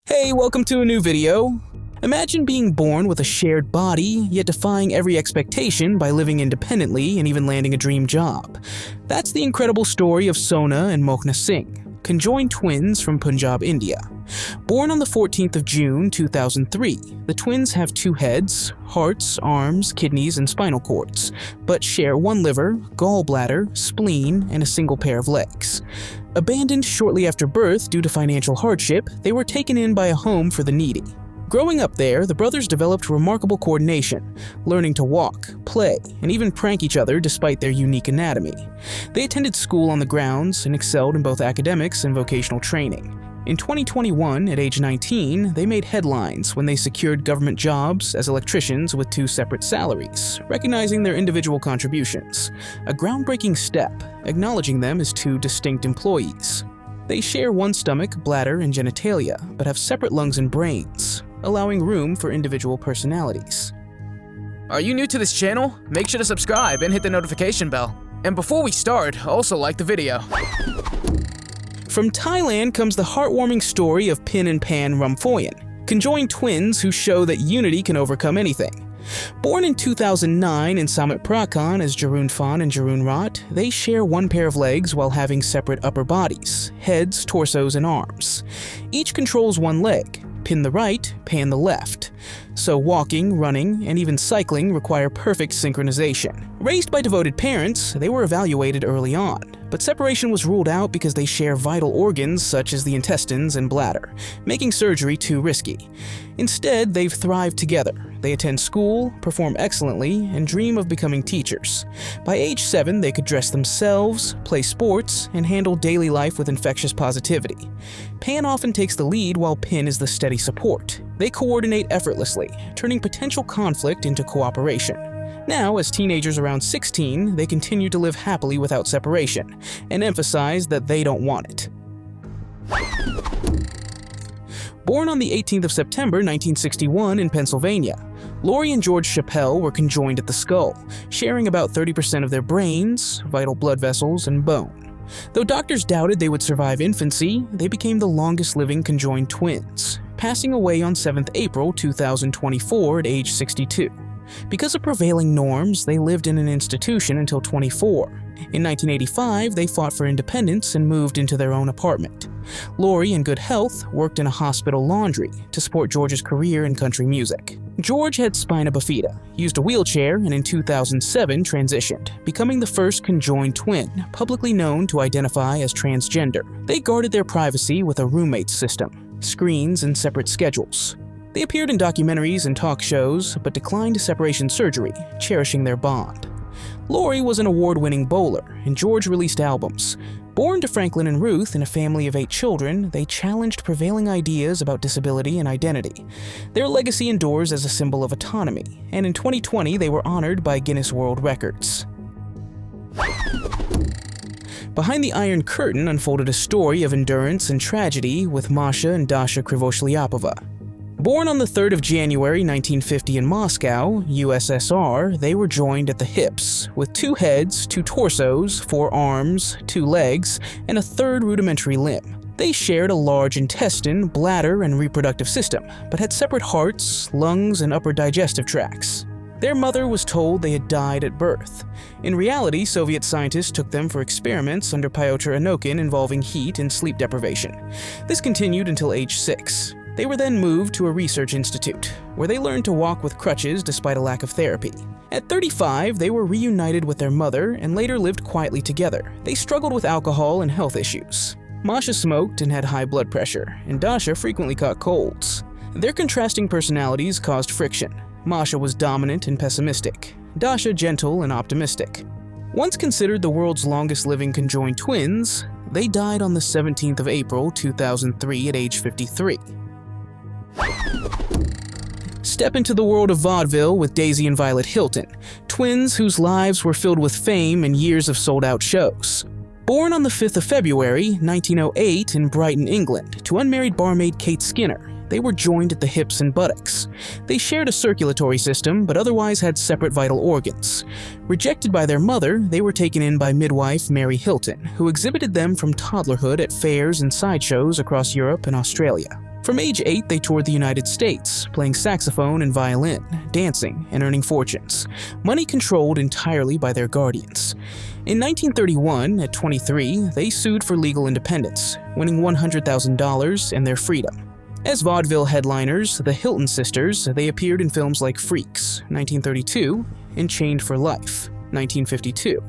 Hey, welcome to a new video. Imagine being born with a shared body, yet defying every expectation by living independently and even landing a dream job. That's the incredible story of Sona and Mochna Singh, conjoined twins from Punjab, India. Born on the 14th of June 2003, the twins have two heads, hearts, arms, kidneys, and spinal cords, but share one liver, gallbladder, spleen, and a single pair of legs. Abandoned shortly after birth due to financial hardship, they were taken in by a home for the needy. Growing up there, the brothers developed remarkable coordination, learning to walk, play, and even prank each other despite their unique anatomy. They attended school on the grounds and excelled in both academics and vocational training. In 2021, at age 19, they made headlines when they secured government jobs as electricians with two separate salaries, recognizing their individual contributions. A groundbreaking step, acknowledging them as two distinct employees. They share one stomach, bladder, and genitalia, but have separate lungs and brains, allowing room for individual personalities. Are you new to this channel? Make sure to subscribe and hit the notification bell. And before we start, also like the video. From Thailand comes the heartwarming story of Pan and Pan Ramoan, conjoined twins who show that unity can overcome anything. Born in 2009 in Samut Prakan as Jarun Phan and Jarun Rat, they share one pair of legs while having separate upper bodies, heads, torsos, and arms. Each controls one leg, Pin the right, Pan the left. So walking, running, and even cycling require perfect synchronization. Raised by devoted parents, they were evaluated early on, but separation was ruled out because they share vital organs such as the intestines and bladder, making surgery too risky. Instead, they've thrived together. They attend school, perform excellently, and dream of becoming teachers. By age 7, they could dress themselves, play sports, and handle daily life with infectious positivity. Pan often takes the lead while Pin is the steady support. They coordinate effortlessly, turning potential conflict into cooperation. Now, as teenagers around 16, they continue to live happily without separation, and emphasize that they don't want it. Born on the 18th of September 1961 in Pennsylvania, Lorie and George Chappelle were conjoined at the skull, sharing about 30% of their brains, vital blood vessels, and bone. Though doctors doubted they would survive infancy, they became the longest-living conjoined twins, passing away on 7th April 2024 at age 62. Because of prevailing norms, they lived in an institution until 24. In 1985, they fought for independence and moved into their own apartment. Lorie, in good health, worked in a hospital laundry to support George's career in country music. George had spina bifida, used a wheelchair, and in 2007 transitioned, becoming the first conjoined twin publicly known to identify as transgender. They guarded their privacy with a roommate system, screens, and separate schedules. They appeared in documentaries and talk shows, but declined separation surgery, cherishing their bond. Lorie was an award-winning bowler, and George released albums. Born to Franklin and Ruth in a family of 8 children, they challenged prevailing ideas about disability and identity. Their legacy endures as a symbol of autonomy, and in 2020 they were honored by Guinness World Records. Behind the Iron Curtain unfolded a story of endurance and tragedy with Masha and Dasha Krivoshlyapova. Born on the 3rd of January 1950 in Moscow, USSR, they were joined at the hips, with 2 heads, 2 torsos, 4 arms, 2 legs, and a third rudimentary limb. They shared a large intestine, bladder, and reproductive system, but had separate hearts, lungs, and upper digestive tracts. Their mother was told they had died at birth. In reality, Soviet scientists took them for experiments under Pyotr Anokin involving heat and sleep deprivation. This continued until age 6. They were then moved to a research institute, where they learned to walk with crutches despite a lack of therapy. At 35, they were reunited with their mother and later lived quietly together. They struggled with alcohol and health issues. Masha smoked and had high blood pressure, and Dasha frequently caught colds. Their contrasting personalities caused friction. Masha was dominant and pessimistic, Dasha gentle and optimistic. Once considered the world's longest-living conjoined twins, they died on the 17th of April 2003 at age 53. Step into the world of vaudeville with Daisy and Violet Hilton, twins whose lives were filled with fame and years of sold-out shows. Born on the 5th of February, 1908 in Brighton, England, to unmarried barmaid Kate Skinner, they were joined at the hips and buttocks. They shared a circulatory system, but otherwise had separate vital organs. Rejected by their mother, they were taken in by midwife Mary Hilton, who exhibited them from toddlerhood at fairs and sideshows across Europe and Australia. From age 8, they toured the United States, playing saxophone and violin, dancing, and earning fortunes, money controlled entirely by their guardians. In 1931, at 23, they sued for legal independence, winning $100,000 and their freedom. As vaudeville headliners, the Hilton sisters, they appeared in films like Freaks, 1932, and Chained for Life, 1952.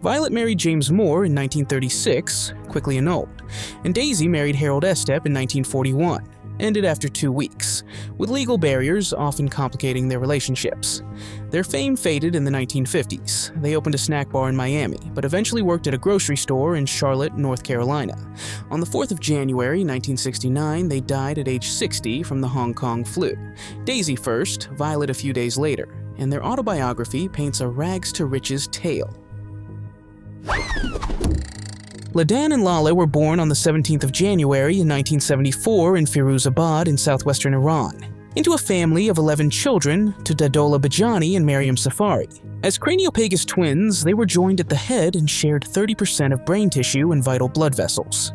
Violet married James Moore in 1936, quickly annulled, and Daisy married Harold Estep in 1941, ended after 2 weeks, with legal barriers often complicating their relationships. Their fame faded in the 1950s. They opened a snack bar in Miami, but eventually worked at a grocery store in Charlotte, North Carolina. On the 4th of January 1969, they died at age 60 from the Hong Kong flu. Daisy first, Violet a few days later, and their autobiography paints a rags-to-riches tale. Leanne and Lala were born on the 17th of January in 1974 in Firuzabad in southwestern Iran, into a family of 11 children to Dadola Bijani and Miriam Safari. As craniopagus twins, they were joined at the head and shared 30% of brain tissue and vital blood vessels.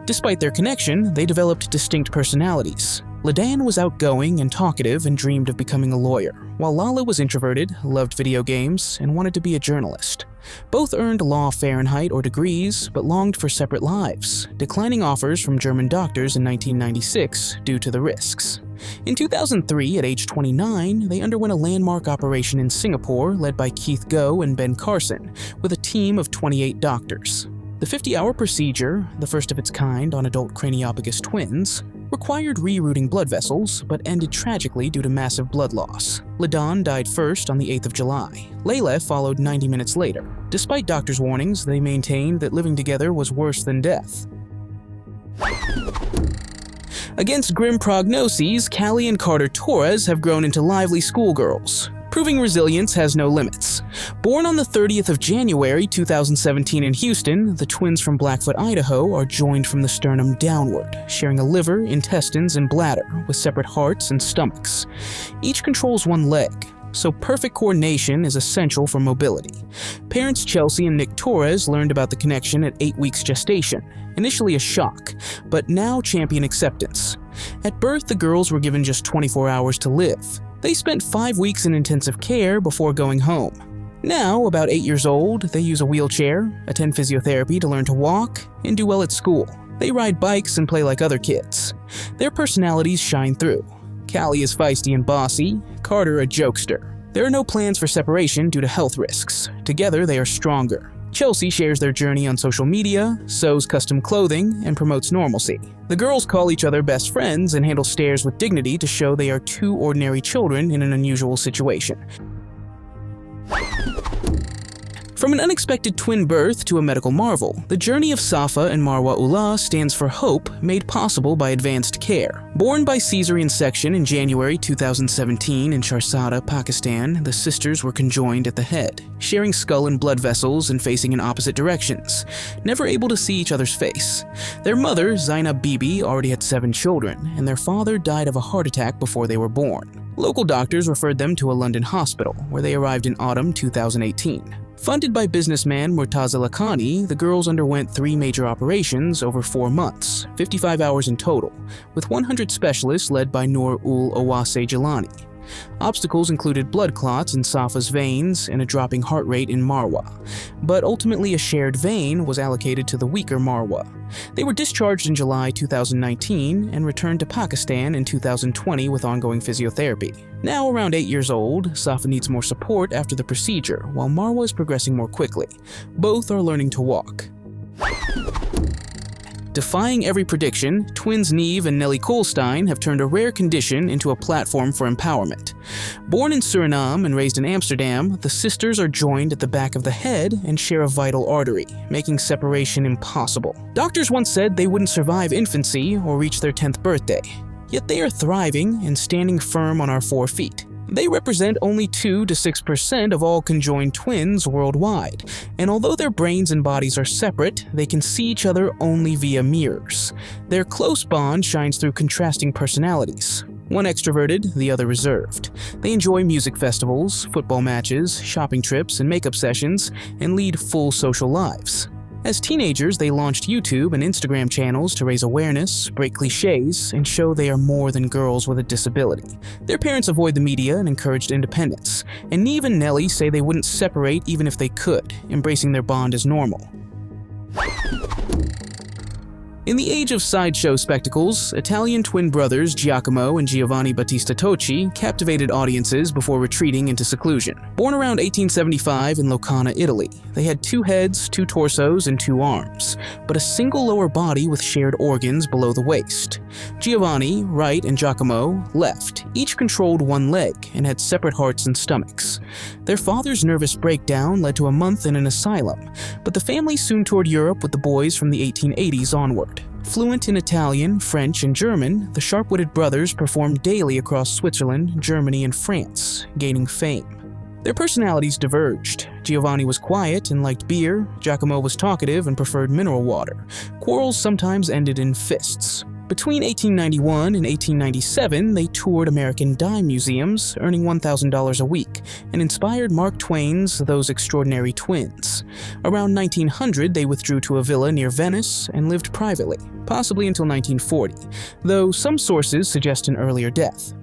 Despite their connection, they developed distinct personalities. Leanne was outgoing and talkative and dreamed of becoming a lawyer, while Lala was introverted, loved video games, and wanted to be a journalist. Both earned law Fahrenheit or degrees, but longed for separate lives, declining offers from German doctors in 1996 due to the risks. In 2003, at age 29, they underwent a landmark operation in Singapore led by Keith Goh and Ben Carson, with a team of 28 doctors. The 50-hour procedure, the first of its kind on adult craniopagus twins, required rerouting blood vessels, but ended tragically due to massive blood loss. Leanne died first on the 8th of July. Layla followed 90 minutes later. Despite doctors' warnings, they maintained that living together was worse than death. Against grim prognoses, Callie and Carter Torres have grown into lively schoolgirls. Proving resilience has no limits. Born on the 30th of January 2017 in Houston, the twins from Blackfoot, Idaho are joined from the sternum downward, sharing a liver, intestines, and bladder with separate hearts and stomachs. Each controls one leg, so perfect coordination is essential for mobility. Parents Chelsea and Nick Torres learned about the connection at 8 weeks gestation, initially a shock, but now champion acceptance. At birth, the girls were given just 24 hours to live. They spent 5 weeks in intensive care before going home. Now, about 8 years old, they use a wheelchair, attend physiotherapy to learn to walk, and do well at school. They ride bikes and play like other kids. Their personalities shine through. Callie is feisty and bossy, Carter a jokester. There are no plans for separation due to health risks. Together, they are stronger. Chelsea shares their journey on social media, sews custom clothing, and promotes normalcy. The girls call each other best friends and handle stares with dignity to show they are two ordinary children in an unusual situation. From an unexpected twin birth to a medical marvel, the journey of Sappa and Marwa Ullah stands for hope made possible by advanced care. Born by caesarean section in January 2017 in Charsada, Pakistan, the sisters were conjoined at the head, sharing skull and blood vessels and facing in opposite directions, never able to see each other's face. Their mother, Zainab Bibi, already had 7 children, and their father died of a heart attack before they were born. Local doctors referred them to a London hospital, where they arrived in autumn 2018. Funded by businessman Murtaza Lakhani, the girls underwent 3 major operations over 4 months, 55 hours in total, with 100 specialists led by Noor ul Awase Jilani. Obstacles included blood clots in Safa's veins and a dropping heart rate in Marwa, but ultimately a shared vein was allocated to the weaker Marwa. They were discharged in July 2019 and returned to Pakistan in 2020 with ongoing physiotherapy. Now around 8 years old, Safa needs more support after the procedure, while Marwa is progressing more quickly. Both are learning to walk. Defying every prediction, twins Neve and Nelly Kohlstein have turned a rare condition into a platform for empowerment. Born in Suriname and raised in Amsterdam, the sisters are joined at the back of the head and share a vital artery, making separation impossible. Doctors once said they wouldn't survive infancy or reach their 10th birthday, yet they are thriving and standing firm on our 4 feet. They represent only 2 to 6% of all conjoined twins worldwide, and although their brains and bodies are separate, they can see each other only via mirrors. Their close bond shines through contrasting personalities. One extroverted, the other reserved. They enjoy music festivals, football matches, shopping trips, and makeup sessions, and lead full social lives. As teenagers, they launched YouTube and Instagram channels to raise awareness, break cliches, and show they are more than girls with a disability. Their parents avoid the media and encouraged independence, and Neve and Nelly say they wouldn't separate even if they could, embracing their bond as normal. In the age of sideshow spectacles, Italian twin brothers Giacomo and Giovanni Battista Tocci captivated audiences before retreating into seclusion. Born around 1875 in Locarno, Italy, they had 2 heads, 2 torsos, and 2 arms, but a single lower body with shared organs below the waist. Giovanni, right, and Giacomo, left, each controlled 1 leg and had separate hearts and stomachs. Their father's nervous breakdown led to a month in an asylum, but the family soon toured Europe with the boys from the 1880s onward. Fluent in Italian, French, and German, the sharp-witted brothers performed daily across Switzerland, Germany, and France, gaining fame. Their personalities diverged. Giovanni was quiet and liked beer, Giacomo was talkative and preferred mineral water. Quarrels sometimes ended in fists. Between 1891 and 1897, they toured American dime museums, earning $1,000 a week, and inspired Mark Twain's Those Extraordinary Twins. Around 1900, they withdrew to a villa near Venice and lived privately, possibly until 1940, though some sources suggest an earlier death.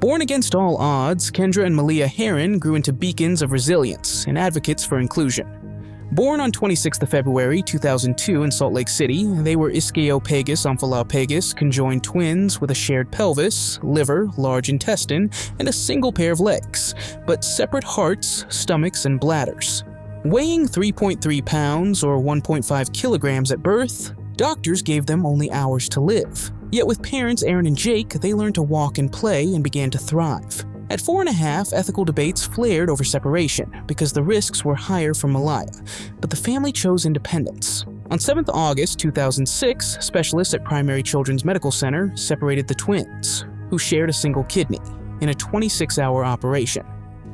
Born against all odds, Kendra and Malia Heron grew into beacons of resilience and advocates for inclusion. Born on 26th of February 2002 in Salt Lake City, they were Ischiopagus Omphalopagus conjoined twins with a shared pelvis, liver, large intestine, and a single pair of legs, but separate hearts, stomachs, and bladders. Weighing 3.3 pounds or 1.5 kilograms at birth, doctors gave them only hours to live. Yet with parents Aaron and Jake, they learned to walk and play and began to thrive. At 4.5, ethical debates flared over separation because the risks were higher for Malia, but the family chose independence. On 7th August 2006, specialists at Primary Children's Medical Center separated the twins, who shared a single kidney, in a 26-hour operation.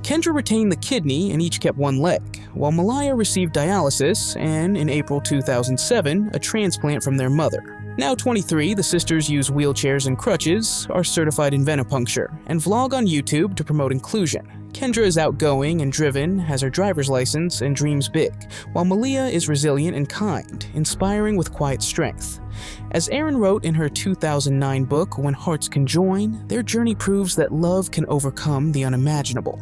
Kendra retained the kidney and each kept 1 leg, while Malia received dialysis and, in April 2007, a transplant from their mother. Now 23, the sisters use wheelchairs and crutches, are certified in venipuncture, and vlog on YouTube to promote inclusion. Kendra is outgoing and driven, has her driver's license, and dreams big, while Malia is resilient and kind, inspiring with quiet strength. As Erin wrote in her 2009 book, When Hearts Conjoin, their journey proves that love can overcome the unimaginable.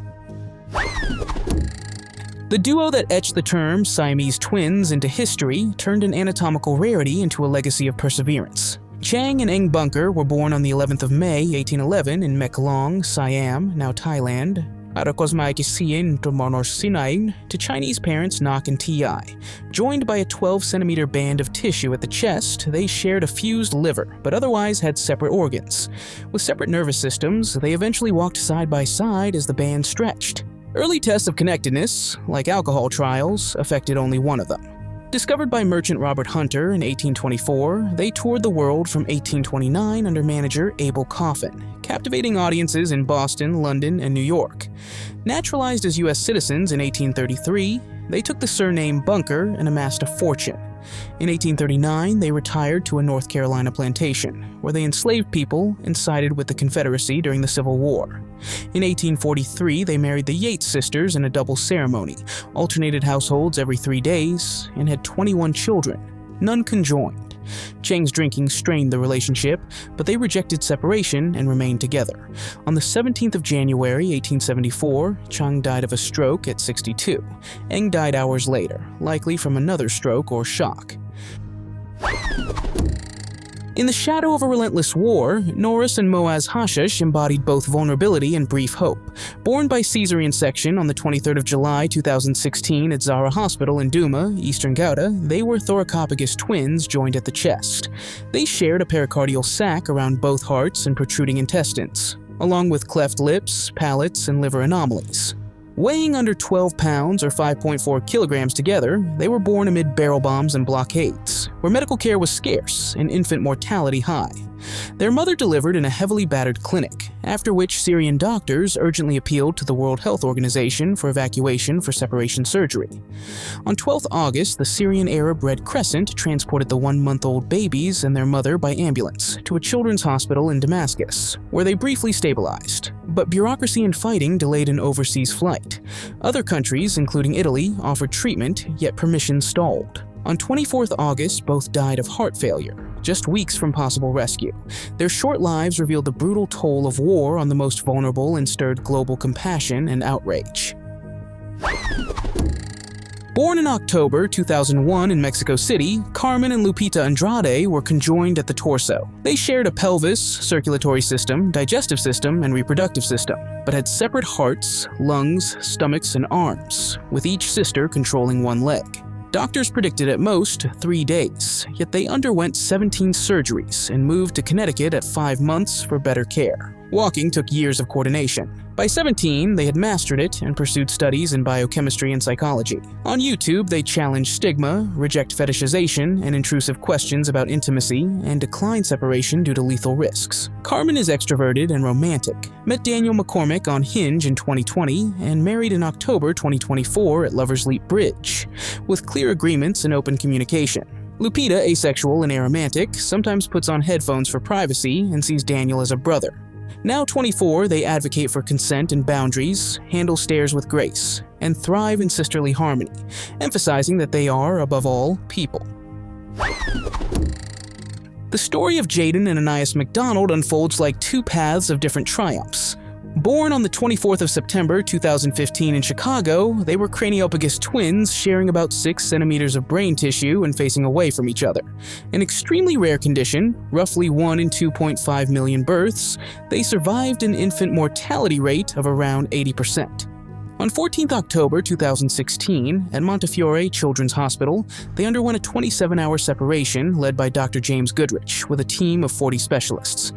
The duo that etched the term Siamese twins into history turned an anatomical rarity into a legacy of perseverance. Chang and Ang Bunker were born on the 11th of May, 1811 in Meklong, Siam, now Thailand, to Chinese parents Nak and Ti. Joined by a 12-centimeter band of tissue at the chest, they shared a fused liver, but otherwise had separate organs. With separate nervous systems, they eventually walked side by side as the band stretched. Early tests of connectedness, like alcohol trials, affected only one of them. Discovered by merchant Robert Hunter in 1824, they toured the world from 1829 under manager Abel Coffin, captivating audiences in Boston, London, and New York. Naturalized as U.S. citizens in 1833, they took the surname Bunker and amassed a fortune. In 1839, they retired to a North Carolina plantation, where they enslaved people and sided with the Confederacy during the Civil War. In 1843, they married the Yates sisters in a double ceremony, alternated households every 3 days, and had 21 children, none conjoined. Chang's drinking strained the relationship, but they rejected separation and remained together. On the 17th of January, 1874, Chang died of a stroke at 62. Ang died hours later, likely from another stroke or shock. In the shadow of a relentless war, Norris and Moaz Hashish embodied both vulnerability and brief hope. Born by cesarean section on the 23rd of July 2016 at Zara Hospital in Duma, Eastern Ghouta, they were thoracopagus twins joined at the chest. They shared a pericardial sac around both hearts and protruding intestines, along with cleft lips, palates, and liver anomalies. Weighing under 12 pounds or 5.4 kilograms together, they were born amid barrel bombs and blockades, where where medical care was scarce and infant mortality high. Their mother delivered in a heavily battered clinic, after which Syrian doctors urgently appealed to the World Health Organization for evacuation for separation surgery. On 12th August, the Syrian Arab Red Crescent transported the 1-month-old babies and their mother by ambulance to a children's hospital in Damascus, where they briefly stabilized. But bureaucracy and fighting delayed an overseas flight. Other countries, including Italy, offered treatment, yet permission stalled. On 24th August, both died of heart failure, just weeks from possible rescue. Their short lives revealed the brutal toll of war on the most vulnerable and stirred global compassion and outrage. Born in October 2001 in Mexico City, Carmen and Lupita Andrade were conjoined at the torso. They shared a pelvis, circulatory system, digestive system, and reproductive system, but had separate hearts, lungs, stomachs, and arms, with each sister controlling one leg. Doctors predicted at most 3 days, yet they underwent 17 surgeries and moved to Connecticut at 5 months for better care. Walking took years of coordination. By 17, they had mastered it and pursued studies in biochemistry and psychology. On YouTube, they challenge stigma, reject fetishization and intrusive questions about intimacy, and decline separation due to lethal risks. Carmen is extroverted and romantic, met Daniel McCormick on Hinge in 2020, and married in October 2024 at Lover's Leap Bridge, with clear agreements and open communication. Lupita, asexual and aromantic, sometimes puts on headphones for privacy and sees Daniel as a brother. Now 24, they advocate for consent and boundaries, handle stares with grace, and thrive in sisterly harmony, emphasizing that they are, above all, people. The story of Jaden and Anais McDonald unfolds like two paths of different triumphs. Born on the 24th of September 2015 in Chicago, they were craniopagus twins sharing about 6 centimeters of brain tissue and facing away from each other. An extremely rare condition, roughly 1 in 2.5 million births, they survived an infant mortality rate of around 80%. On 14th October 2016, at Montefiore Children's Hospital, they underwent a 27-hour separation led by Dr. James Goodrich with a team of 40 specialists.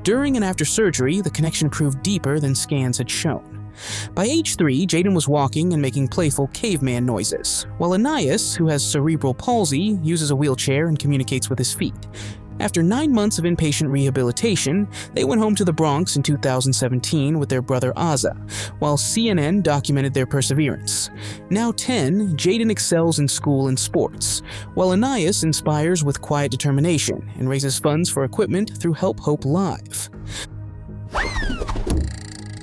During and after surgery, the connection proved deeper than scans had shown. By age 3, Jaden was walking and making playful caveman noises, while Anais, who has cerebral palsy, uses a wheelchair and communicates with his feet. After 9 months of inpatient rehabilitation, they went home to the Bronx in 2017 with their brother Aza, while CNN documented their perseverance. Now 10, Jaden excels in school and sports, while Anais inspires with quiet determination and raises funds for equipment through Help Hope Live.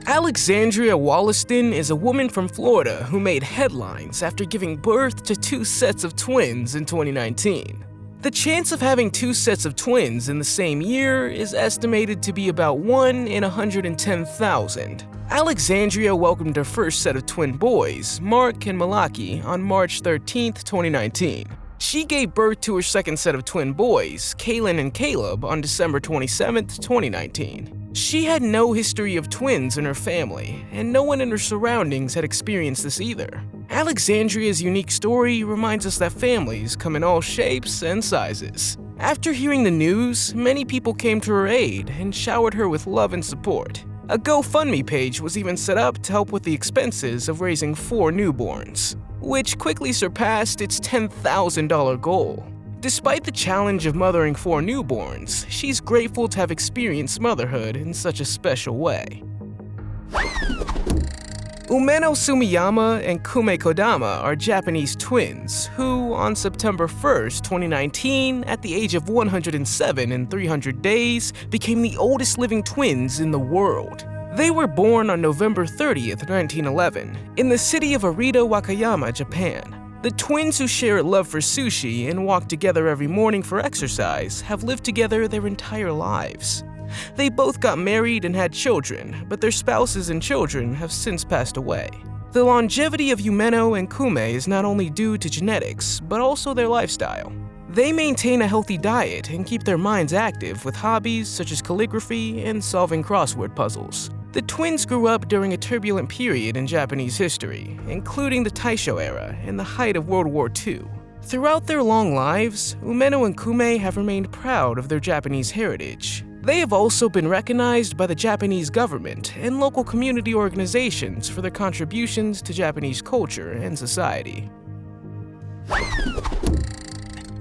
Alexandria Wolliston is a woman from Florida who made headlines after giving birth to 2 sets of twins in 2019. The chance of having 2 sets of twins in the same year is estimated to be about 1 in 110,000. Alexandria welcomed her first set of twin boys, Mark and Malaki, on March 13, 2019. She gave birth to her second set of twin boys, Kaylin and Caleb, on December 27, 2019. She had no history of twins in her family, and no one in her surroundings had experienced this either. Alexandria's unique story reminds us that families come in all shapes and sizes. After hearing the news, many people came to her aid and showered her with love and support. A GoFundMe page was even set up to help with the expenses of raising 4 newborns, which quickly surpassed its $10,000 goal. Despite the challenge of mothering 4 newborns, she's grateful to have experienced motherhood in such a special way. Umeosumyama and Kou Kodama are Japanese twins who, on September 1, 2019, at the age of 107 and 300 days, became the oldest living twins in the world. They were born on November 30, 1911, in the city of Arita, Wakayama, Japan. The twins, who share a love for sushi and walk together every morning for exercise, have lived together their entire lives. They both got married and had children, but their spouses and children have since passed away. The longevity of Umeno and Kume is not only due to genetics, but also their lifestyle. They maintain a healthy diet and keep their minds active with hobbies such as calligraphy and solving crossword puzzles. The twins grew up during a turbulent period in Japanese history, including the Taisho era and the height of World War II. Throughout their long lives, Umeno and Kume have remained proud of their Japanese heritage. They have also been recognized by the Japanese government and local community organizations for their contributions to Japanese culture and society.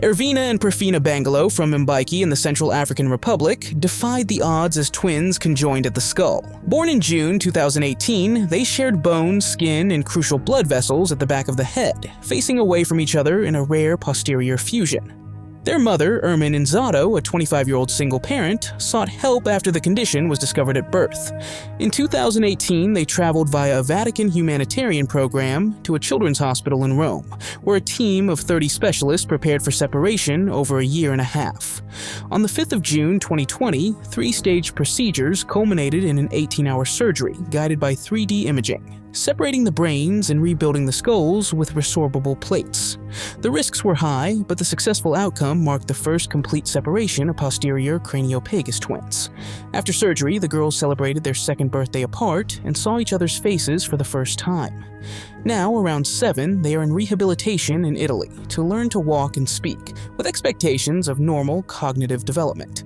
Ervina and Perfina Bangalo from Mbaiki in the Central African Republic defied the odds as twins conjoined at the skull. Born in June 2018, they shared bones, skin, and crucial blood vessels at the back of the head, facing away from each other in a rare posterior fusion. Their mother, Ermin Nzado, a 25-year-old single parent, sought help after the condition was discovered at birth. In 2018, they traveled via a Vatican humanitarian program to a children's hospital in Rome, where a team of 30 specialists prepared for separation over a year and a half. On the 5th of June 2020, 3-stage procedures culminated in an 18-hour surgery guided by 3D imaging, separating the brains and rebuilding the skulls with resorbable plates. The risks were high, but the successful outcome marked the first complete separation of posterior craniopagus twins. After surgery, the girls celebrated their second birthday apart and saw each other's faces for the first time. Now, around 7, they are in rehabilitation in Italy to learn to walk and speak, with expectations of normal cognitive development.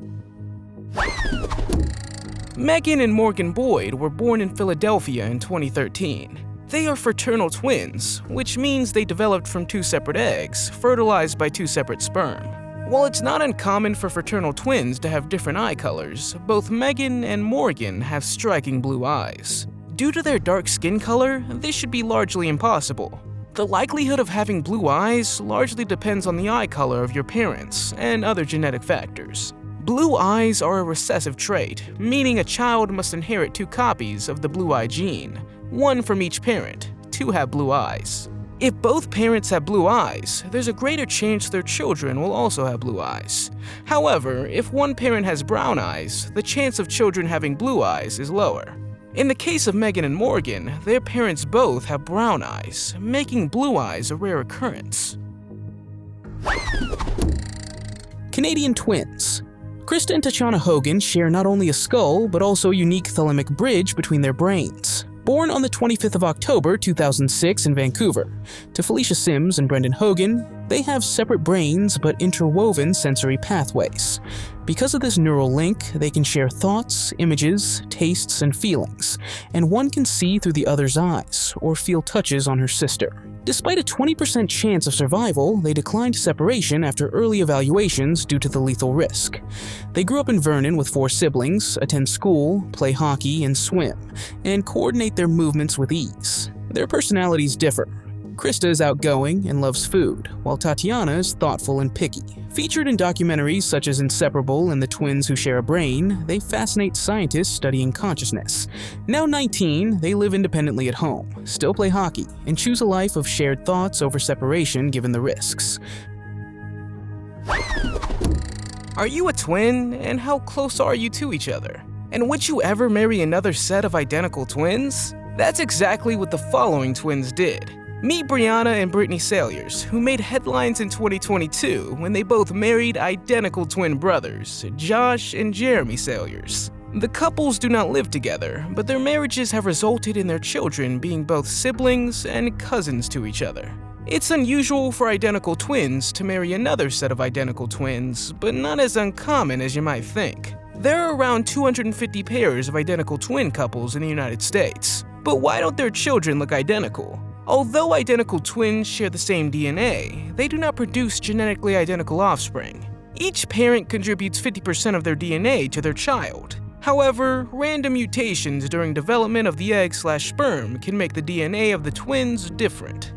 Megan and Morgan Boyd were born in Philadelphia in 2013. They are fraternal twins, which means they developed from 2 separate eggs, fertilized by 2 separate sperm. While it's not uncommon for fraternal twins to have different eye colors, both Megan and Morgan have striking blue eyes. Due to their dark skin color, this should be largely impossible. The likelihood of having blue eyes largely depends on the eye color of your parents and other genetic factors. Blue eyes are a recessive trait, meaning a child must inherit 2 copies of the blue eye gene, one from each parent, to have blue eyes. If both parents have blue eyes, there's a greater chance their children will also have blue eyes. However, if one parent has brown eyes, the chance of children having blue eyes is lower. In the case of Megan and Morgan, their parents both have brown eyes, making blue eyes a rare occurrence. Canadian twins. Krista and Tachana Hogan share not only a skull, but also a unique thalamic bridge between their brains. Born on the 25th of October 2006 in Vancouver, to Felicia Sims and Brendan Hogan, they have separate brains but interwoven sensory pathways. Because of this neural link, they can share thoughts, images, tastes, and feelings, and one can see through the other's eyes or feel touches on her sister. Despite a 20% chance of survival, they declined separation after early evaluations due to the lethal risk. They grew up in Vernon with 4 siblings, attend school, play hockey, and swim, and coordinate their movements with ease. Their personalities differ. Krista is outgoing and loves food, while Tatiana is thoughtful and picky. Featured in documentaries such as Inseparable and The Twins Who Share a Brain, they fascinate scientists studying consciousness. Now 19, they live independently at home, still play hockey, and choose a life of shared thoughts over separation given the risks. Are you a twin, and how close are you to each other? And would you ever marry another set of identical twins? That's exactly what the following twins did. Meet Brianna and Brittany Salyers, who made headlines in 2022 when they both married identical twin brothers, Josh and Jeremy Salyers. The couples do not live together, but their marriages have resulted in their children being both siblings and cousins to each other. It's unusual for identical twins to marry another set of identical twins, but not as uncommon as you might think. There are around 250 pairs of identical twin couples in the United States. But why don't their children look identical? Although identical twins share the same DNA, they do not produce genetically identical offspring. Each parent contributes 50% of their DNA to their child. However, random mutations during development of the egg/sperm can make the DNA of the twins different.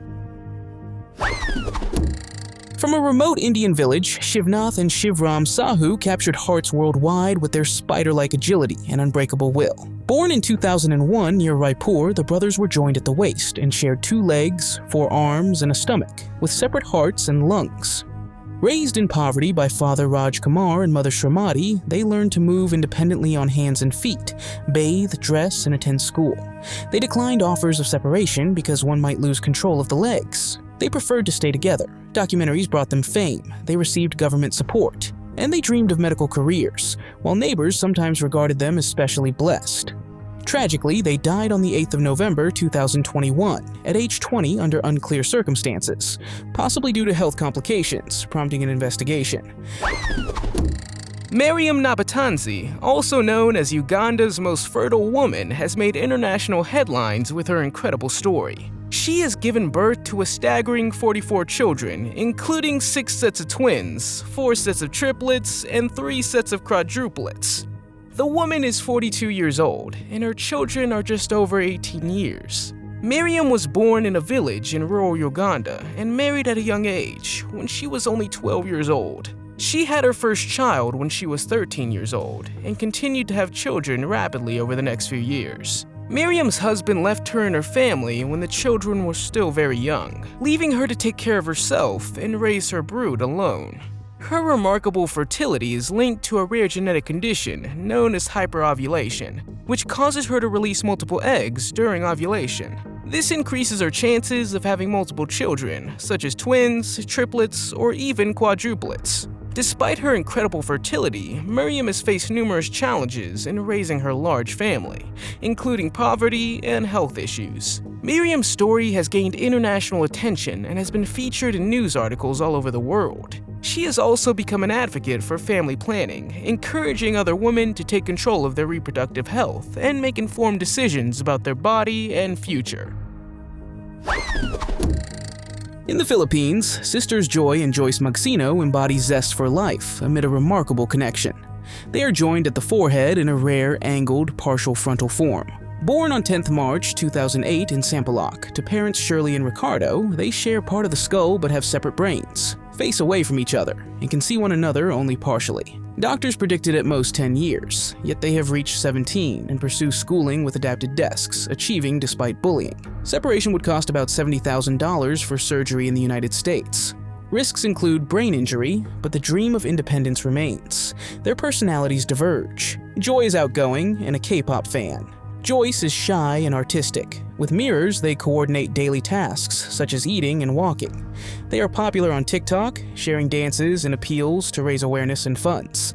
From a remote Indian village, Shivnath and Shivram Sahu captured hearts worldwide with their spider-like agility and unbreakable will. Born in 2001 near Raipur, the brothers were joined at the waist and shared 2 legs, 4 arms, and a stomach, with separate hearts and lungs. Raised in poverty by father Raj Kumar and mother Shrimati, they learned to move independently on hands and feet, bathe, dress, and attend school. They declined offers of separation because one might lose control of the legs. They preferred to stay together. Documentaries brought them fame, they received government support, and they dreamed of medical careers, while neighbors sometimes regarded them as specially blessed. Tragically, they died on the 8th of November 2021, at age 20 under unclear circumstances, possibly due to health complications, prompting an investigation. Miriam Nabatanzi, also known as Uganda's most fertile woman, has made international headlines with her incredible story. She has given birth to a staggering 44 children, including 6 sets of twins, 4 sets of triplets, and 3 sets of quadruplets. The woman is 42 years old, and her children are just over 18 years. Miriam was born in a village in rural Uganda and married at a young age, when she was only 12 years old. She had her first child when she was 13 years old, and continued to have children rapidly over the next few years. Miriam's husband left her and her family when the children were still very young, leaving her to take care of herself and raise her brood alone. Her remarkable fertility is linked to a rare genetic condition known as hyperovulation, which causes her to release multiple eggs during ovulation. This increases her chances of having multiple children, such as twins, triplets, or even quadruplets. Despite her incredible fertility, Miriam has faced numerous challenges in raising her large family, including poverty and health issues. Miriam's story has gained international attention and has been featured in news articles all over the world. She has also become an advocate for family planning, encouraging other women to take control of their reproductive health and make informed decisions about their body and future. In the Philippines, sisters Joy and Joyce Maxino embody zest for life amid a remarkable connection. They are joined at the forehead in a rare, angled, partial frontal form. Born on 10th March 2008 in Sampaloc to parents Shirley and Ricardo, they share part of the skull but have separate brains, face away from each other, and can see one another only partially. Doctors predicted at most 10 years, yet they have reached 17 and pursue schooling with adapted desks, achieving despite bullying. Separation would cost about $70,000 for surgery in the United States. Risks include brain injury, but the dream of independence remains. Their personalities diverge. Joy is outgoing and a K-pop fan. Joyce is shy and artistic. With mirrors, they coordinate daily tasks, such as eating and walking. They are popular on TikTok, sharing dances and appeals to raise awareness and funds.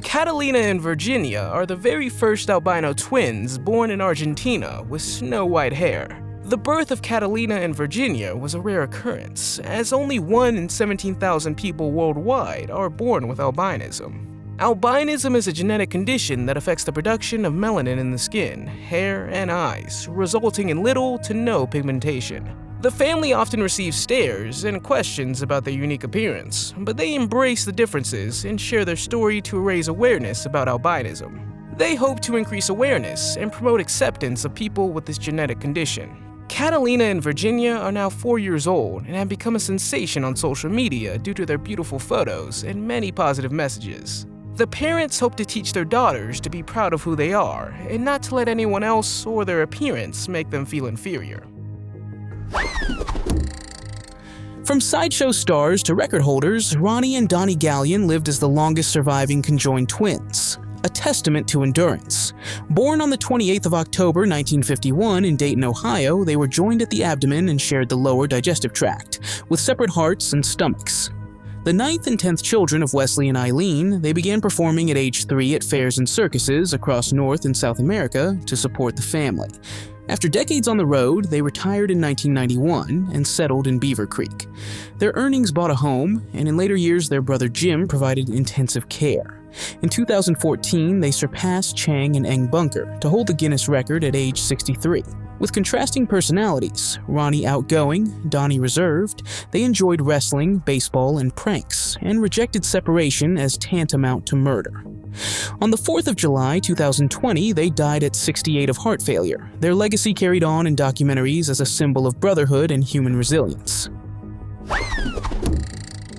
Catalina and Virginia are the very first albino twins born in Argentina with snow-white hair. The birth of Catalina and Virginia was a rare occurrence, as only 1 in 17,000 people worldwide are born with albinism. Albinism is a genetic condition that affects the production of melanin in the skin, hair, and eyes, resulting in little to no pigmentation. The family often receives stares and questions about their unique appearance, but they embrace the differences and share their story to raise awareness about albinism. They hope to increase awareness and promote acceptance of people with this genetic condition. Catalina and Virginia are now 4 years old and have become a sensation on social media due to their beautiful photos and many positive messages. The parents hope to teach their daughters to be proud of who they are and not to let anyone else or their appearance make them feel inferior. From sideshow stars to record holders, Ronnie and Donnie Gallion lived as the longest surviving conjoined twins, a testament to endurance. Born on the 28th of October 1951 in Dayton, Ohio, they were joined at the abdomen and shared the lower digestive tract, with separate hearts and stomachs. The 9th and 10th children of Wesley and Eileen, they began performing at age 3 at fairs and circuses across North and South America to support the family. After decades on the road, they retired in 1991 and settled in Beaver Creek. Their earnings bought a home, and in later years their brother Jim provided intensive care. In 2014, they surpassed Chang and Ang Bunker to hold the Guinness record at age 63. With contrasting personalities, Ronnie outgoing, Donnie reserved, they enjoyed wrestling, baseball, and pranks, and rejected separation as tantamount to murder. On the 4th of July 2020, they died at 68 of heart failure, their legacy carried on in documentaries as a symbol of brotherhood and human resilience.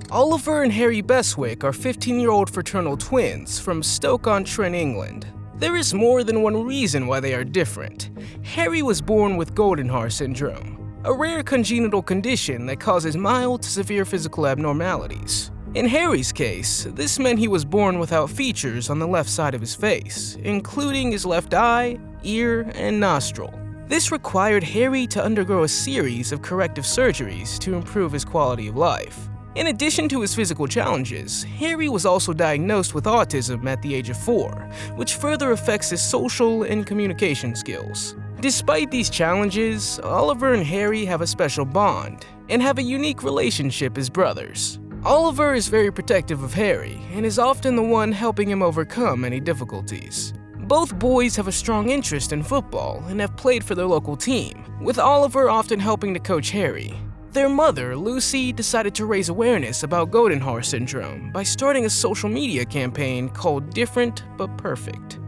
Oliver and Harry Beswick are 15-year-old fraternal twins from Stoke-on-Trent, England. There is more than one reason why they are different. Harry was born with Goldenhar syndrome, a rare congenital condition that causes mild to severe physical abnormalities. In Harry's case, this meant he was born without features on the left side of his face, including his left eye, ear, and nostril. This required Harry to undergo a series of corrective surgeries to improve his quality of life. In addition to his physical challenges, Harry was also diagnosed with autism at the age of 4, which further affects his social and communication skills. Despite these challenges, Oliver and Harry have a special bond and have a unique relationship as brothers. Oliver is very protective of Harry and is often the one helping him overcome any difficulties. Both boys have a strong interest in football and have played for their local team, with Oliver often helping to coach Harry. Their mother, Lucy, decided to raise awareness about Goldenhar syndrome by starting a social media campaign called Different But Perfect.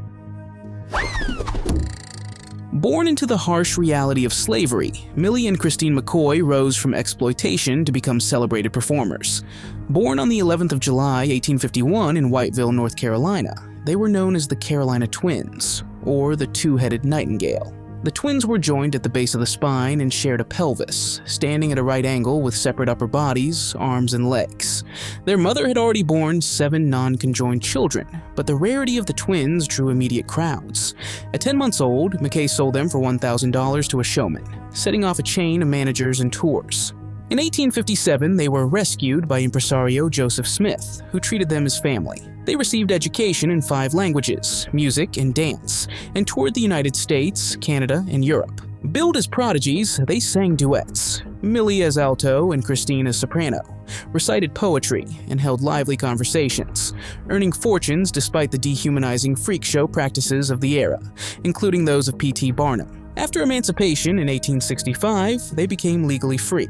Born into the harsh reality of slavery, Millie and Christine McCoy rose from exploitation to become celebrated performers. Born on the 11th of July, 1851 in Whiteville, North Carolina, they were known as the Carolina Twins, or the Two-Headed Nightingale. The twins were joined at the base of the spine and shared a pelvis, standing at a right angle with separate upper bodies, arms, and legs. Their mother had already borne 7 non-conjoined children, but the rarity of the twins drew immediate crowds. At 10 months old, McKay sold them for $1,000 to a showman, setting off a chain of managers and tours. In 1857, they were rescued by impresario Joseph Smith, who treated them as family. They received education in 5 languages, music, and dance, and toured the United States, Canada, and Europe. Billed as prodigies, they sang duets, Millie as alto and Christine as soprano, recited poetry, and held lively conversations, earning fortunes despite the dehumanizing freak show practices of the era, including those of P.T. Barnum. After emancipation in 1865, they became legally free,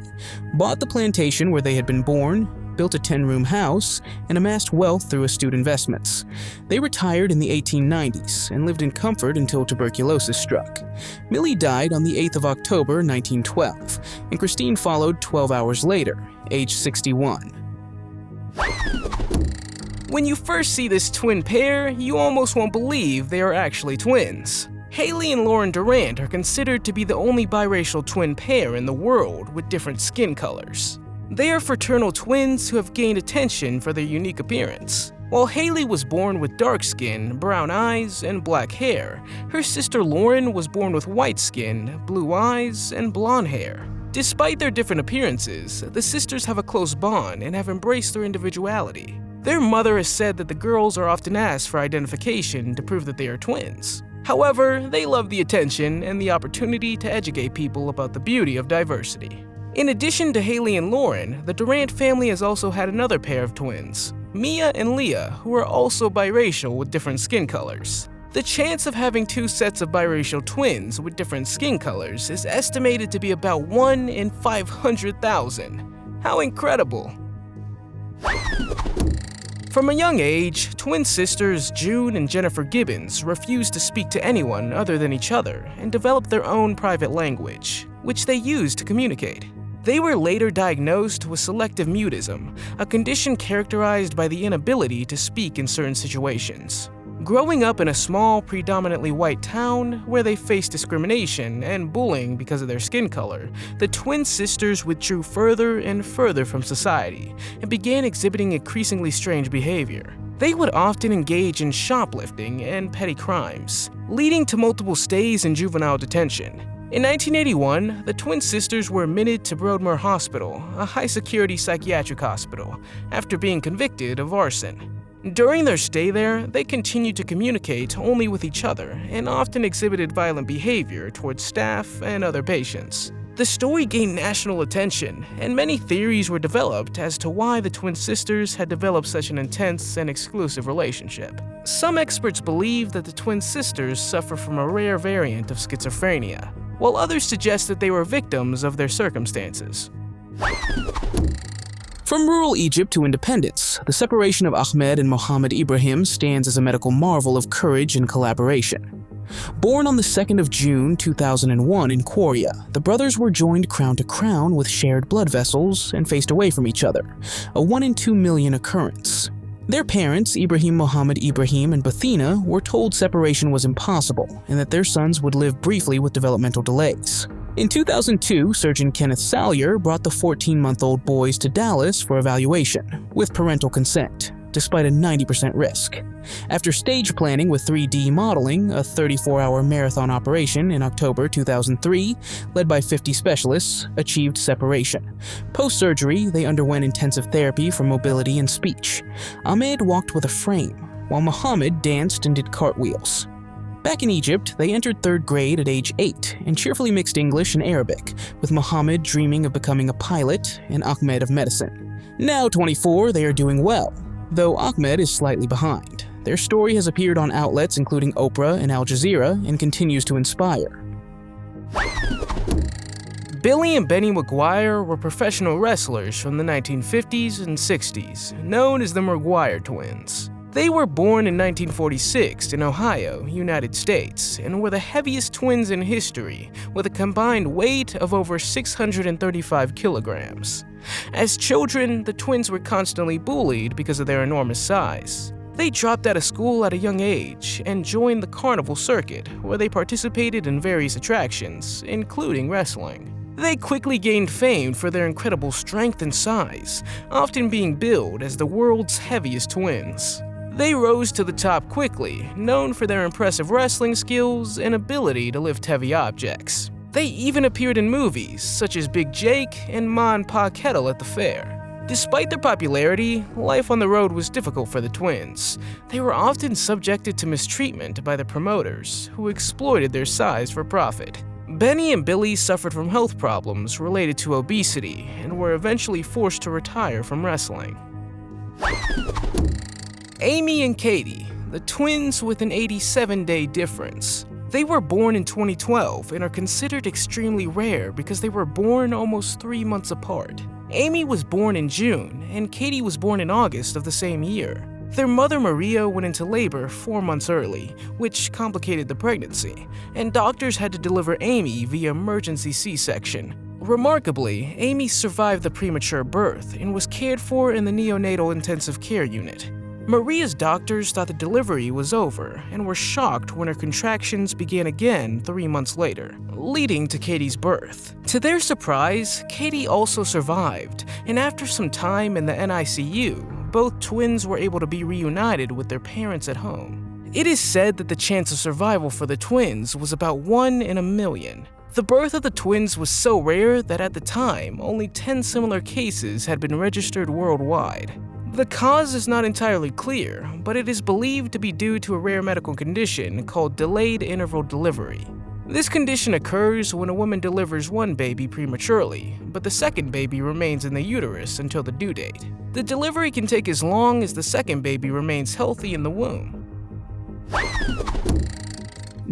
bought the plantation where they had been born, built a 10-room house, and amassed wealth through astute investments. They retired in the 1890s and lived in comfort until tuberculosis struck. Millie died on the 8th of October, 1912, and Christine followed 12 hours later, age 61. When you first see this twin pair, you almost won't believe they are actually twins. Haley and Lauren Durant are considered to be the only biracial twin pair in the world with different skin colors. They are fraternal twins who have gained attention for their unique appearance. While Haley was born with dark skin, brown eyes, and black hair, her sister Lauren was born with white skin, blue eyes, and blonde hair. Despite their different appearances, the sisters have a close bond and have embraced their individuality. Their mother has said that the girls are often asked for identification to prove that they are twins. However, they love the attention and the opportunity to educate people about the beauty of diversity. In addition to Haley and Lauren, the Durant family has also had another pair of twins, Mia and Leah, who are also biracial with different skin colors. The chance of having 2 sets of biracial twins with different skin colors is estimated to be about 1 in 500,000. How incredible! From a young age, twin sisters June and Jennifer Gibbons refused to speak to anyone other than each other and developed their own private language, which they used to communicate. They were later diagnosed with selective mutism, a condition characterized by the inability to speak in certain situations. Growing up in a small, predominantly white town where they faced discrimination and bullying because of their skin color, the twin sisters withdrew further and further from society and began exhibiting increasingly strange behavior. They would often engage in shoplifting and petty crimes, leading to multiple stays in juvenile detention. In 1981, the twin sisters were admitted to Broadmoor Hospital, a high-security psychiatric hospital, after being convicted of arson. During their stay there, they continued to communicate only with each other and often exhibited violent behavior towards staff and other patients. The story gained national attention, and many theories were developed as to why the twin sisters had developed such an intense and exclusive relationship. Some experts believe that the twin sisters suffer from a rare variant of schizophrenia, while others suggest that they were victims of their circumstances. From rural Egypt to independence, the separation of Ahmed and Mohammed Ibrahim stands as a medical marvel of courage and collaboration. Born on the 2nd of June 2001 in Quaria, the brothers were joined crown to crown with shared blood vessels and faced away from each other, a 1 in 2 million occurrence. Their parents, Ibrahim Mohammed Ibrahim and Bathina, were told separation was impossible and that their sons would live briefly with developmental delays. In 2002, surgeon Kenneth Salyer brought the 14-month-old boys to Dallas for evaluation, with parental consent, despite a 90% risk. After stage planning with 3D modeling, a 34-hour marathon operation in October 2003, led by 50 specialists, achieved separation. Post-surgery, they underwent intensive therapy for mobility and speech. Ahmed walked with a frame, while Mohammed danced and did cartwheels. Back in Egypt, they entered 3rd grade at age 8 and cheerfully mixed English and Arabic, with Mohammed dreaming of becoming a pilot and Ahmed of medicine. Now 24, they are doing well, though Ahmed is slightly behind. Their story has appeared on outlets including Oprah and Al Jazeera and continues to inspire. Billy and Benny McGuire were professional wrestlers from the 1950s and 60s, known as the McGuire twins. They were born in 1946 in Ohio, United States, and were the heaviest twins in history, with a combined weight of over 635 kilograms. As children, the twins were constantly bullied because of their enormous size. They dropped out of school at a young age and joined the carnival circuit, where they participated in various attractions, including wrestling. They quickly gained fame for their incredible strength and size, often being billed as the world's heaviest twins. They rose to the top quickly, known for their impressive wrestling skills and ability to lift heavy objects. They even appeared in movies such as Big Jake and Ma and Pa Kettle at the Fair. Despite their popularity, life on the road was difficult for the twins. They were often subjected to mistreatment by the promoters, who exploited their size for profit. Benny and Billy suffered from health problems related to obesity and were eventually forced to retire from wrestling. Amy and Katie, the twins with an 87-day difference. They were born in 2012 and are considered extremely rare because they were born almost 3 months apart. Amy was born in June, and Katie was born in August of the same year. Their mother Maria went into labor 4 months early, which complicated the pregnancy, and doctors had to deliver Amy via emergency C-section. Remarkably, Amy survived the premature birth and was cared for in the neonatal intensive care unit. Maria's doctors thought the delivery was over and were shocked when her contractions began again 3 months later, leading to Katie's birth. To their surprise, Katie also survived, and after some time in the NICU, both twins were able to be reunited with their parents at home. It is said that the chance of survival for the twins was about 1 in a million. The birth of the twins was so rare that at the time, only 10 similar cases had been registered worldwide. The cause is not entirely clear, but it is believed to be due to a rare medical condition called delayed interval delivery. This condition occurs when a woman delivers one baby prematurely, but the second baby remains in the uterus until the due date. The delivery can take as long as the second baby remains healthy in the womb.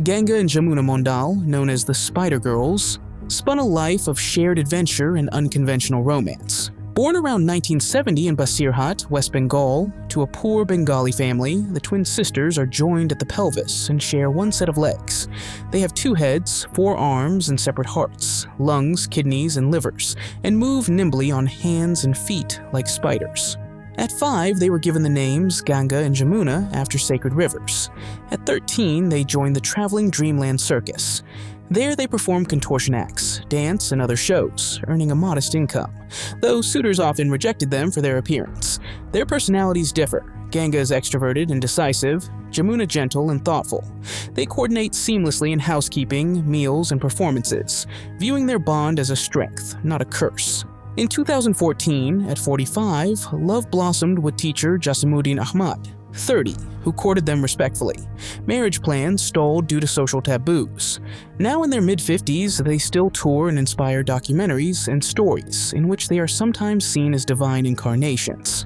Ganga and Jamuna Mondal, known as the Spider Girls, spun a life of shared adventure and unconventional romance. Born around 1970 in Basirhat, West Bengal, to a poor Bengali family, the twin sisters are joined at the pelvis and share one set of legs. They have 2 heads, 4 arms, and separate hearts, lungs, kidneys, and livers, and move nimbly on hands and feet like spiders. At 5, they were given the names Ganga and Jamuna after sacred rivers. At 13, they joined the traveling Dreamland Circus. There they performed contortion acts, dance, and other shows, earning a modest income, though suitors often rejected them for their appearance. Their personalities differ. Ganga is extroverted and decisive, Jamuna gentle and thoughtful. They coordinate seamlessly in housekeeping, meals, and performances, viewing their bond as a strength, not a curse. In 2014, at 45, love blossomed with teacher Jasimuddin Ahmad, 30, who courted them respectfully. Marriage plans stalled due to social taboos. Now in their mid-50s, they still tour and inspire documentaries and stories in which they are sometimes seen as divine incarnations.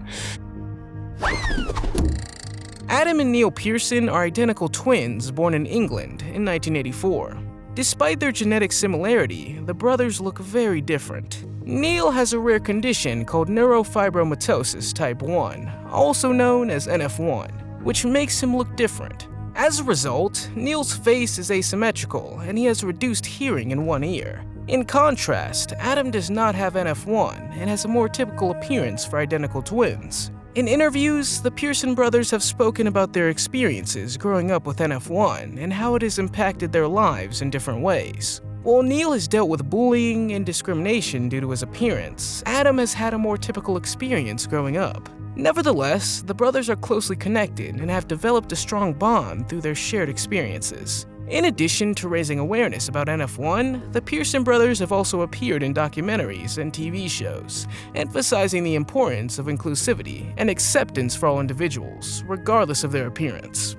Adam and Neil Pearson are identical twins born in England in 1984. Despite their genetic similarity, the brothers look very different. Neil has a rare condition called neurofibromatosis type 1, also known as NF1, which makes him look different. As a result, Neil's face is asymmetrical and he has reduced hearing in one ear. In contrast, Adam does not have NF1 and has a more typical appearance for identical twins. In interviews, the Pearson brothers have spoken about their experiences growing up with NF1 and how it has impacted their lives in different ways. While Neil has dealt with bullying and discrimination due to his appearance, Adam has had a more typical experience growing up. Nevertheless, the brothers are closely connected and have developed a strong bond through their shared experiences. In addition to raising awareness about NF1, the Pearson brothers have also appeared in documentaries and TV shows, emphasizing the importance of inclusivity and acceptance for all individuals, regardless of their appearance.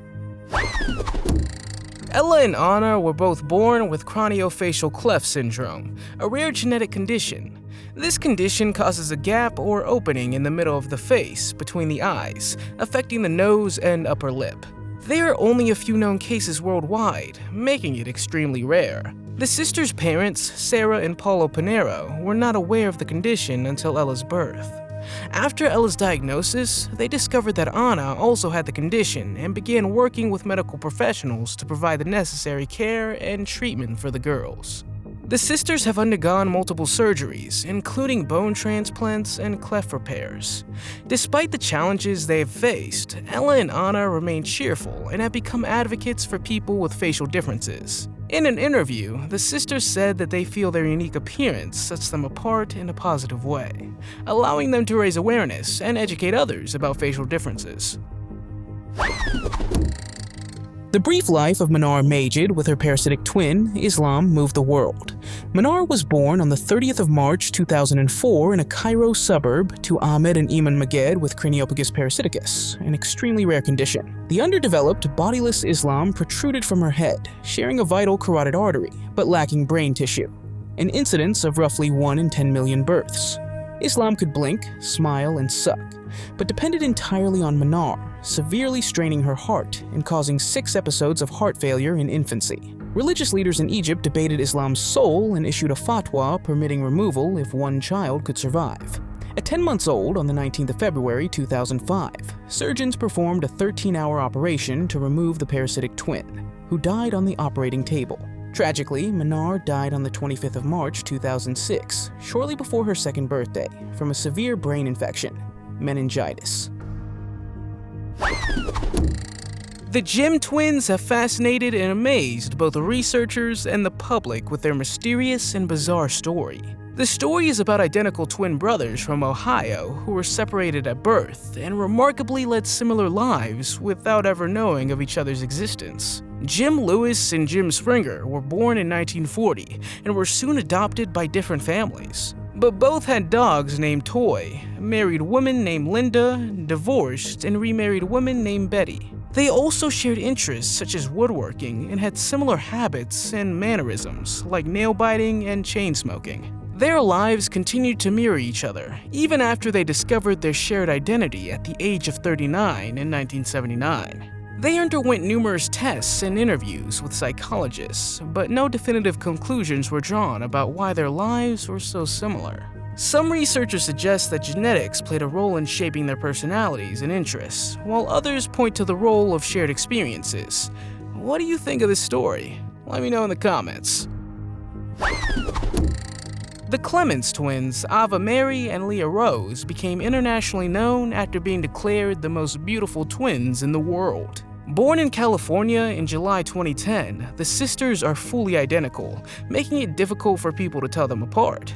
Ella and Anna were both born with craniofacial cleft syndrome, a rare genetic condition. This condition causes a gap or opening in the middle of the face between the eyes, affecting the nose and upper lip. There are only a few known cases worldwide, making it extremely rare. The sisters' parents, Sarah and Paulo Pinheiro, were not aware of the condition until Ella's birth. After Ella's diagnosis, they discovered that Anna also had the condition and began working with medical professionals to provide the necessary care and treatment for the girls. The sisters have undergone multiple surgeries, including bone transplants and cleft repairs. Despite the challenges they have faced, Ella and Anna remain cheerful and have become advocates for people with facial differences. In an interview, the sisters said that they feel their unique appearance sets them apart in a positive way, allowing them to raise awareness and educate others about facial differences. The brief life of Manar Magid with her parasitic twin, Islam, moved the world. Manar was born on the 30th of March 2004 in a Cairo suburb to Ahmed and Iman Magid with Craniopagus parasiticus, an extremely rare condition. The underdeveloped, bodiless Islam protruded from her head, sharing a vital carotid artery, but lacking brain tissue, an incidence of roughly 1 in 10 million births. Islam could blink, smile, and suck, but depended entirely on Manar, severely straining her heart and causing 6 episodes of heart failure in infancy. Religious leaders in Egypt debated Islam's soul and issued a fatwa permitting removal if one child could survive. At 10 months old, on the 19th of February 2005, surgeons performed a 13-hour operation to remove the parasitic twin, who died on the operating table. Tragically, Manar died on the 25th of March 2006, shortly before her 2nd birthday, from a severe brain infection, meningitis. The Jim twins have fascinated and amazed both researchers and the public with their mysterious and bizarre story. The story is about identical twin brothers from Ohio who were separated at birth and remarkably led similar lives without ever knowing of each other's existence. Jim Lewis and Jim Springer were born in 1940 and were soon adopted by different families. But both had dogs named Toy, married women named Linda, divorced, and remarried women named Betty. They also shared interests such as woodworking and had similar habits and mannerisms like nail biting and chain smoking. Their lives continued to mirror each other, even after they discovered their shared identity at the age of 39 in 1979. They underwent numerous tests and interviews with psychologists, but no definitive conclusions were drawn about why their lives were so similar. Some researchers suggest that genetics played a role in shaping their personalities and interests, while others point to the role of shared experiences. What do you think of this story? Let me know in the comments. The Clements twins, Ava Mary and Leah Rose, became internationally known after being declared the most beautiful twins in the world. Born in California in July 2010, the sisters are fully identical, making it difficult for people to tell them apart.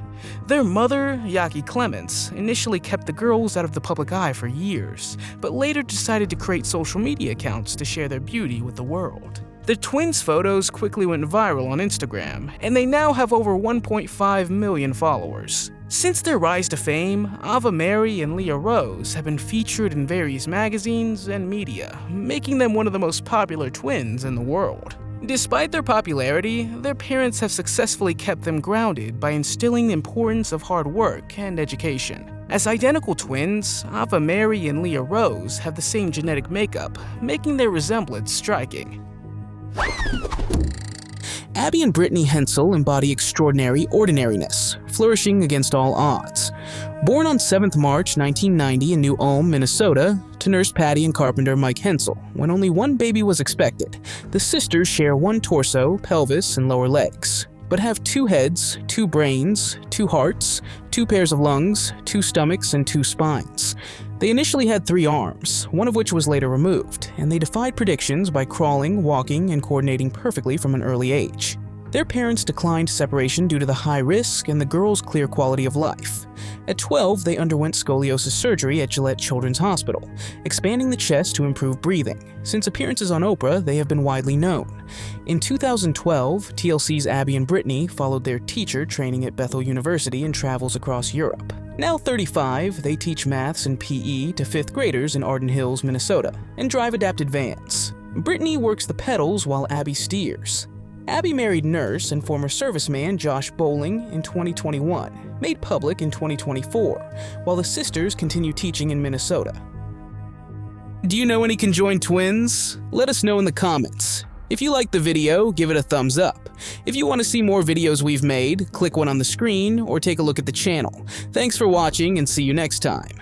Their mother, Yaki Clements, initially kept the girls out of the public eye for years, but later decided to create social media accounts to share their beauty with the world. The twins' photos quickly went viral on Instagram, and they now have over 1.5 million followers. Since their rise to fame, Ava Mary and Leah Rose have been featured in various magazines and media, making them one of the most popular twins in the world. Despite their popularity, their parents have successfully kept them grounded by instilling the importance of hard work and education. As identical twins, Ava Mary and Leah Rose have the same genetic makeup, making their resemblance striking. Abby and Brittany Hensel embody extraordinary ordinariness, flourishing against all odds. Born on 7th March 1990 in New Ulm, Minnesota, to nurse Patty and carpenter Mike Hensel, when only one baby was expected, the sisters share one torso, pelvis, and lower legs, but have 2 heads, 2 brains, 2 hearts, 2 pairs of lungs, 2 stomachs, and 2 spines. They initially had 3 arms, one of which was later removed, and they defied predictions by crawling, walking, and coordinating perfectly from an early age. Their parents declined separation due to the high risk and the girls' clear quality of life. At 12, they underwent scoliosis surgery at Gillette Children's Hospital, expanding the chest to improve breathing. Since appearances on Oprah, they have been widely known. In 2012, TLC's Abby and Brittany followed their teacher training at Bethel University and travels across Europe. Now 35, they teach maths and PE to 5th graders in Arden Hills, Minnesota, and drive adapted vans. Brittany works the pedals while Abby steers. Abby married nurse and former serviceman Josh Bowling in 2021, made public in 2024, while the sisters continue teaching in Minnesota. Do you know any conjoined twins? Let us know in the comments. If you liked the video, give it a thumbs up. If you want to see more videos we've made, click one on the screen or take a look at the channel. Thanks for watching and see you next time.